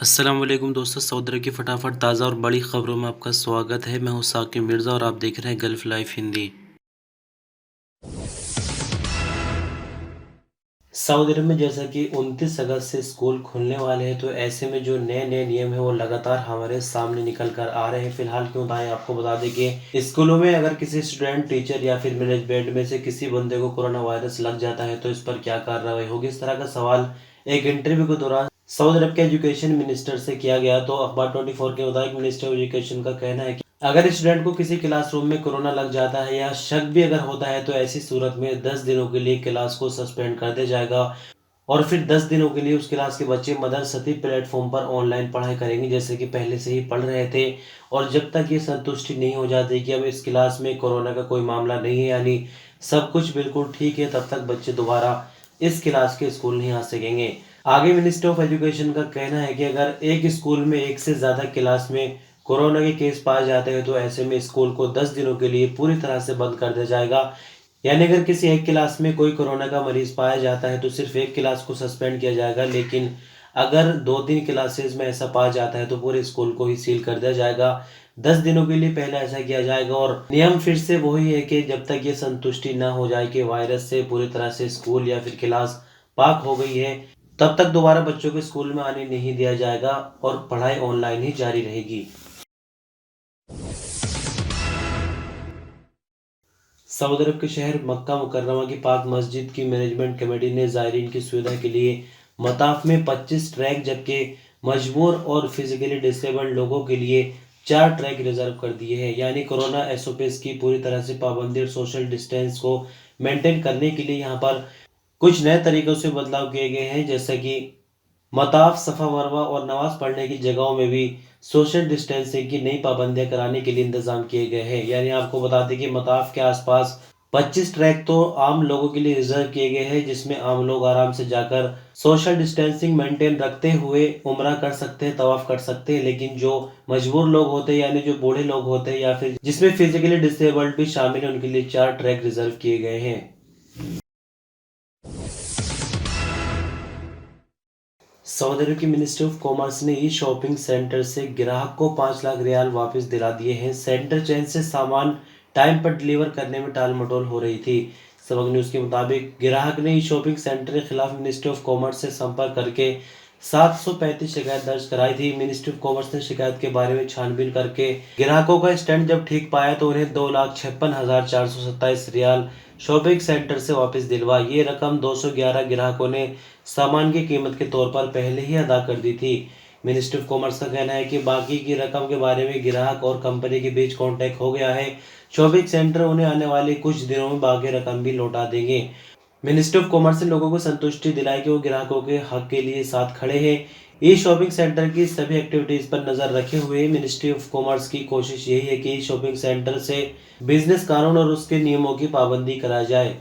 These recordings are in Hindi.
अस्सलाम वालेकुम दोस्तों, सऊदी अरब की फटाफट ताज़ा और बड़ी खबरों में आपका स्वागत है। मैं हूं साकिब मिर्ज़ा और आप देख रहे हैं गल्फ लाइफ हिंदी। सऊदी अरब में जैसा कि 29 अगस्त से स्कूल खुलने वाले हैं, तो ऐसे में जो नए नए नियम है वो लगातार हमारे सामने निकल कर आ रहे हैं। फिलहाल क्यों बताएं, आपको बता दें कि स्कूलों में अगर किसी स्टूडेंट, टीचर या फिर मैनेजमेंट में से किसी बंदे को कोरोना वायरस लग जाता है तो इस पर क्या कार्रवाई होगी। इस तरह का सवाल एक इंटरव्यू के दौरान सऊदी अरब के एजुकेशन मिनिस्टर से किया गया। तो अखबार 24 के मुताबिक मिनिस्टर ऑफ एजुकेशन का कहना है कि अगर स्टूडेंट को किसी क्लासरूम में कोरोना लग जाता है या शक भी अगर होता है तो ऐसी सूरत में 10 दिनों के लिए क्लास को सस्पेंड कर दिया जाएगा और फिर 10 दिनों के लिए उस क्लास के बच्चे मदरसती प्लेटफॉर्म पर ऑनलाइन पढ़ाई करेंगे, जैसे कि पहले से ही पढ़ रहे थे। और जब तक ये संतुष्टि नहीं हो जाती कि अब इस क्लास में कोरोना का कोई मामला नहीं है, यानी सब कुछ बिल्कुल ठीक है, तब तक बच्चे दोबारा इस क्लास के स्कूल नहीं आ सकेंगे। आगे मिनिस्टर ऑफ एजुकेशन का कहना है कि अगर एक स्कूल में एक से ज़्यादा क्लास में कोरोना के केस पाए जाते हैं तो ऐसे में स्कूल को 10 दिनों के लिए पूरी तरह से बंद कर दिया जाएगा। यानी अगर किसी एक क्लास में कोई कोरोना का मरीज पाया जाता है तो सिर्फ एक क्लास को सस्पेंड किया जाएगा, लेकिन अगर 2-3 क्लासेस में ऐसा पाया जाता है तो पूरे स्कूल को ही सील कर दिया जाएगा। 10 दिनों के लिए पहले ऐसा किया जाएगा और नियम फिर से वही है कि जब तक ये संतुष्टि ना हो जाए कि वायरस से पूरी तरह से स्कूल या फिर क्लास पाक हो गई है, तब तक दोबारा बच्चों को स्कूल में आने नहीं दिया जाएगा और पढ़ाई ऑनलाइन ही जारी रहेगी। सऊदी अरब के शहर मक्का मुकर्रमा की पाक मस्जिद की मैनेजमेंट कमेटी ने ज़ायरीन की सुविधा के लिए मताफ में 25 ट्रैक, जबकि मजबूर और फिजिकली डिसेबल्ड लोगों के लिए 4 ट्रैक रिजर्व कर दिए हैं। यानी कोरोना एसओपीज की पूरी तरह से पाबंदी और सोशल डिस्टेंस को मेंटेन करने के लिए यहाँ पर कुछ नए तरीकों से बदलाव किए गए हैं, जैसे कि मताफ, सफा मरवा और नमाज पढ़ने की जगहों में भी सोशल डिस्टेंसिंग की नई पाबंदियां कराने के लिए इंतजाम किए गए हैं। यानी आपको बता दें कि मताफ के आसपास 25 ट्रैक तो आम लोगों के लिए रिजर्व किए गए हैं, जिसमें आम लोग आराम से जाकर सोशल डिस्टेंसिंग मेंटेन रखते हुए उम्रा कर सकते हैं, तवाफ कर सकते हैं। लेकिन जो मजबूर लोग होते हैं, यानी जो बूढ़े लोग होते हैं या फिर जिसमें फिजिकली डिसेबल्ड भी शामिल है, उनके लिए 4 ट्रैक रिजर्व किए गए हैं। सऊदी अरब की मिनिस्ट्री ऑफ कॉमर्स ने ई शॉपिंग सेंटर से ग्राहक को 5 लाख रियाल वापस दिला दिए हैं। सेंटर चैन से सामान टाइम पर डिलीवर करने में टाल मटोल हो रही थी। सबक न्यूज़ के मुताबिक ग्राहक ने ई शॉपिंग सेंटर के खिलाफ मिनिस्ट्री ऑफ कॉमर्स से संपर्क करके 735 शिकायत दर्ज कराई थी। मिनिस्ट्री ऑफ कॉमर्स ने शिकायत के बारे में छानबीन करके ग्राहकों का स्टैंड जब ठीक पाया तो उन्हें 2,56,427 रियाल शॉपिंग सेंटर से वापस दिलवा। ये रकम 211 ग्राहकों ने सामान की कीमत के तौर पर पहले ही अदा कर दी थी। मिनिस्ट्री ऑफ कॉमर्स का कहना है कि बाकी की रकम के बारे में ग्राहक और कंपनी के बीच कॉन्टैक्ट हो गया है। शॉपिंग सेंटर उन्हें आने वाले कुछ दिनों में बाकी रकम भी लौटा देंगे। मिनिस्ट्री ऑफ कॉमर्स ने लोगों को संतुष्टि दिलाई कि वो ग्राहकों के हक के लिए साथ खड़े हैं। ई शॉपिंग सेंटर की सभी एक्टिविटीज पर नजर रखे हुए मिनिस्ट्री ऑफ कॉमर्स की कोशिश यही है कि ई शॉपिंग सेंटर से बिजनेस कानून और उसके नियमों की पाबंदी कराई जाए।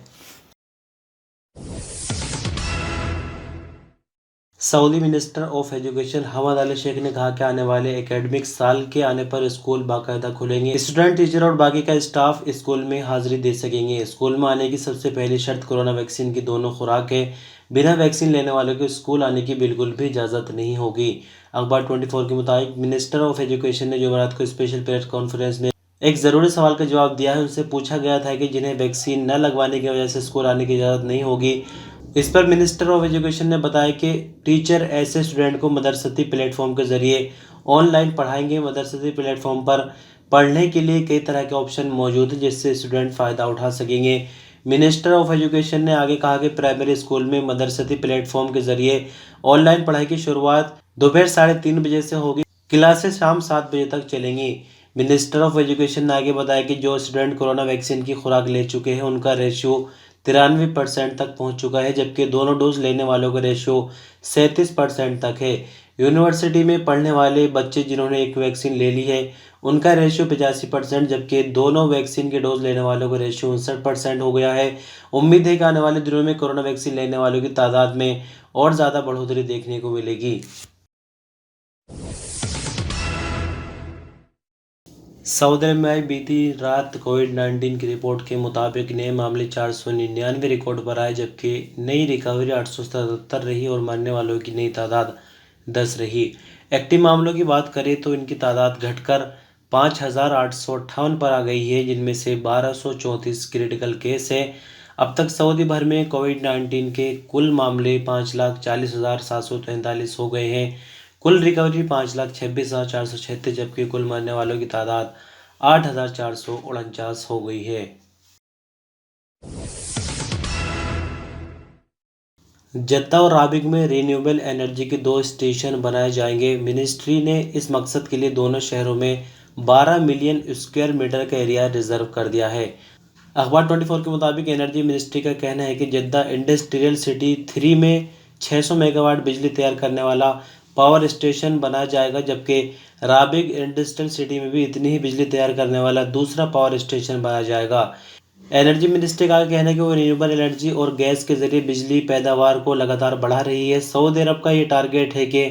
सऊदी मिनिस्टर ऑफ एजुकेशन हमद अली शेख ने कहा कि आने वाले एकेडमिक साल के आने पर स्कूल बाकायदा खुलेंगे। स्टूडेंट, टीचर और बाकी का स्टाफ स्कूल में हाजिरी दे सकेंगे। स्कूल में आने की सबसे पहली शर्त कोरोना वैक्सीन की दोनों खुराक है। बिना वैक्सीन लेने वालों को स्कूल आने की बिल्कुल भी इजाज़त नहीं होगी। अखबार 24 के मुताबिक मिनिस्टर ऑफ एजुकेशन ने जुमेरात को स्पेशल प्रेस कॉन्फ्रेंस में एक ज़रूरी सवाल का जवाब दिया है। उनसे पूछा गया था कि जिन्हें वैक्सीन न लगवाने की वजह से स्कूल आने की इजाज़त नहीं होगी। इस पर मिनिस्टर ऑफ एजुकेशन ने बताया कि टीचर ऐसे स्टूडेंट को मदरसती प्लेटफॉर्म के ज़रिए ऑनलाइन पढ़ाएंगे। मदरसती प्लेटफॉर्म पर पढ़ने के लिए कई तरह के ऑप्शन मौजूद हैं, जिससे स्टूडेंट फ़ायदा उठा सकेंगे। मिनिस्टर ऑफ एजुकेशन ने आगे कहा कि प्राइमरी स्कूल में मदरसती प्लेटफॉर्म के ज़रिए ऑनलाइन पढ़ाई की शुरुआत दोपहर 3:30 बजे से होगी। क्लासेस शाम 7 बजे तक चलेंगी। मिनिस्टर ऑफ एजुकेशन ने आगे बताया कि जो स्टूडेंट कोरोना वैक्सीन की खुराक ले चुके हैं उनका रेशियो 93% तक पहुंच चुका है, जबकि दोनों डोज लेने वालों का रेशियो 37% तक है। यूनिवर्सिटी में पढ़ने वाले बच्चे जिन्होंने एक वैक्सीन ले ली है उनका रेशियो 85%, जबकि दोनों वैक्सीन के डोज लेने वालों का रेशियो 59% हो गया है। उम्मीद है कि आने वाले दिनों में कोरोना वैक्सीन लेने वालों की तादाद में और ज़्यादा बढ़ोतरी देखने को मिलेगी। सऊदी अरब में आई बीती रात कोविड-19 की रिपोर्ट के मुताबिक नए मामले 499 रिकॉर्ड पर आए, जबकि नई रिकवरी 877 रही और मरने वालों की नई तादाद 10 रही। एक्टिव मामलों की बात करें तो इनकी तादाद घटकर 5,858 पर आ गई है, जिनमें से 1,234 क्रिटिकल केस है। अब तक सऊदी भर में कोविड-19 के कुल मामले 5,40,743 हो गए हैं। कुल रिकवरी 5,26,436, जबकि कुल मरने वालों की तादाद 8,449 हो गई है। जद्दा और राबिग में रीन्यूएबल एनर्जी के 2 स्टेशन बनाए जाएंगे। मिनिस्ट्री ने इस मकसद के लिए दोनों शहरों में 12 मिलियन स्क्वायर मीटर का एरिया रिजर्व कर दिया है। अखबार 24 के मुताबिक एनर्जी मिनिस्ट्री का कहना है कि जद्दा इंडस्ट्रियल सिटी 3 में 600 मेगावाट बिजली तैयार करने वाला पावर स्टेशन बनाया जाएगा, जबकि राबिग इंडस्ट्रियल सिटी में भी इतनी ही बिजली तैयार करने वाला दूसरा पावर स्टेशन बनाया जाएगा। एनर्जी मिनिस्ट्री का कहना है कि वो रिन्यूएबल एनर्जी और गैस के जरिए बिजली पैदावार को लगातार बढ़ा रही है। सऊदी अरब का ये टारगेट है कि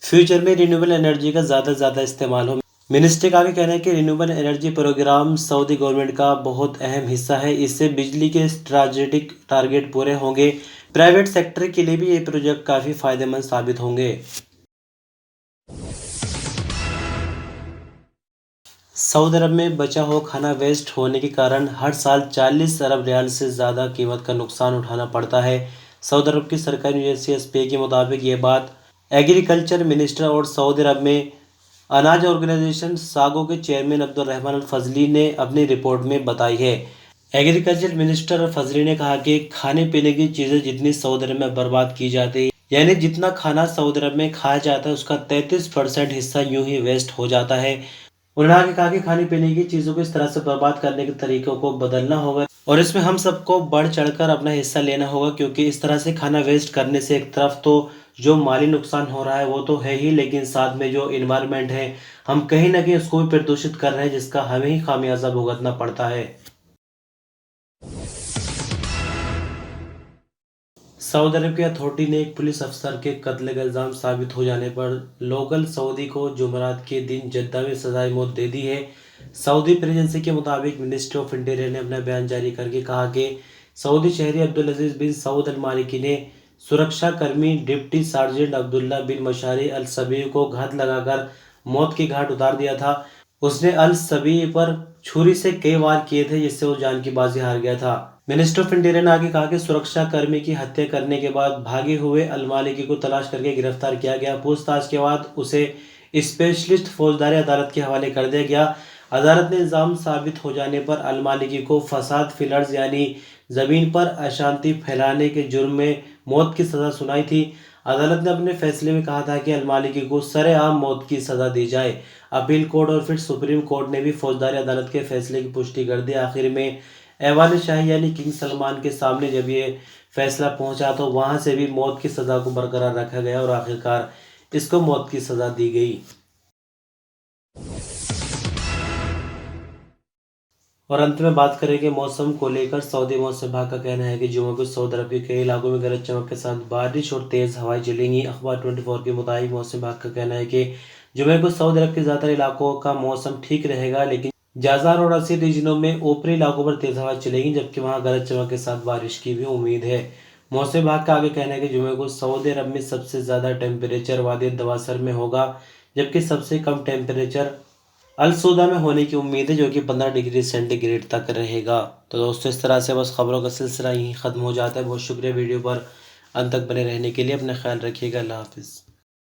फ्यूचर में रिन्यूएबल एनर्जी का ज़्यादा से ज़्यादा इस्तेमाल हो। मिनिस्ट्री का आगे कहना है कि renewable energy programme Saudi government का बहुत अहम हिस्सा है। इससे बिजली के स्ट्रैटेजिक टारगेट पूरे होंगे। प्राइवेट सेक्टर के लिए भी ये प्रोजेक्ट काफ़ी फायदेमंद साबित होंगे। सऊदी अरब में बचा हुआ खाना वेस्ट होने के कारण हर साल 40 अरब रियाल से ज़्यादा कीमत का नुकसान उठाना पड़ता है। सऊदी अरब की सरकारी एजेंसी एसपीए के मुताबिक ये बात एग्रीकल्चर मिनिस्टर और सऊदी अरब में अनाज ऑर्गेनाइजेशन सागो के चेयरमैन अब्दुल रहमान अल फजली ने अपनी रिपोर्ट में बताई है। एग्रीकल्चर मिनिस्टर अल फजली ने कहा कि खाने पीने की चीज़ें जितनी सऊदी अरब में बर्बाद की जाती है, यानी जितना खाना सऊदी अरब में खाया जाता है उसका 33% हिस्सा यूं ही वेस्ट हो जाता है। उन्होंने आगे कहा कि खाने पीने की चीज़ों को इस तरह से बर्बाद करने के तरीकों को बदलना होगा और इसमें हम सबको बढ़ चढ़कर अपना हिस्सा लेना होगा, क्योंकि इस तरह से खाना वेस्ट करने से एक तरफ तो जो माली नुकसान हो रहा है वो तो है ही, लेकिन साथ में जो इन्वायरमेंट है हम कहीं ना कहीं उसको भी प्रदूषित कर रहे हैं, जिसका हमें ही खामियाजा भुगतना पड़ता है। सऊदी अरब की अथॉरिटी ने एक पुलिस अफसर के कत्ल का इल्ज़ाम साबित हो जाने पर लोकल सऊदी को जुमेरात के दिन जद्दा में सजाए मौत दे दी है। सऊदी प्रेस एजेंसी के मुताबिक मिनिस्ट्री ऑफ इंटीरियर ने अपना बयान जारी करके कहा कि सऊदी शहरी अब्दुल अजीज बिन सऊद अल मालिकी ने सुरक्षा कर्मी डिप्टी सार्जेंट अब्दुल्ला बिन मशारी अल सबी को घात लगाकर मौत की घाट उतार दिया था। उसने अल सबी पर छुरी से कई वार किए थे, जिससे वो जान की बाजी हार गया था। मिनिस्टर ऑफ इंटीरियर ने आगे कहा कि सुरक्षा कर्मी की हत्या करने के बाद भागे हुए अल मालिकी को तलाश करके गिरफ्तार किया गया। पूछताछ के बाद उसे स्पेशलिस्ट फौजदारी अदालत के हवाले कर दिया गया। अदालत ने इल्जाम साबित हो जाने पर अल मालिकी को फसाद फिलर्ज यानी जमीन पर अशांति फैलाने के जुर्म में मौत की सजा सुनाई थी। अदालत ने अपने फैसले में कहा था कि अल मालिकी को सरेआम मौत की सजा दी जाए। अपील कोर्ट और फिर सुप्रीम कोर्ट ने भी फौजदारी अदालत के फैसले की पुष्टि कर दी। आखिर में ऐवान शाही यानी किंग सलमान के सामने जब ये फैसला पहुंचा तो वहां से भी मौत की सजा को बरकरार रखा गया और आखिरकार इसको मौत की सजा दी गई। और अंत में बात करेंगे मौसम को लेकर। सऊदी मौसम विभाग का कहना है कि जुमे को सऊदी अरब के कई इलाकों में गरज चमक के साथ बारिश और तेज हवाएं चलेंगी। अखबार 24 के मुताबिक मौसम विभाग का कहना है कि जुमे को सऊदी अरब के ज्यादातर इलाकों का मौसम ठीक रहेगा, लेकिन जाजार और असी रीजनों में ऊपरी इलाकों पर तेज हवाएं चलेंगी, जबकि वहां गरज चमक के साथ बारिश की भी उम्मीद है। मौसम विभाग का आगे कहना है कि जुमे को सऊदी अरब में सबसे ज्यादा टेम्परेचर वादी दवासर में होगा, जबकि सबसे कम टेम्परेचर अल सौदा में होने की उम्मीद है, जो कि 15 डिग्री सेंटीग्रेड तक रहेगा। तो दोस्तों, इस तरह से बस खबरों का सिलसिला यहीं ख़त्म हो जाता है। बहुत शुक्रिया वीडियो पर अंत तक बने रहने के लिए। अपना ख्याल रखिएगा। अल्लाह हाफिज़।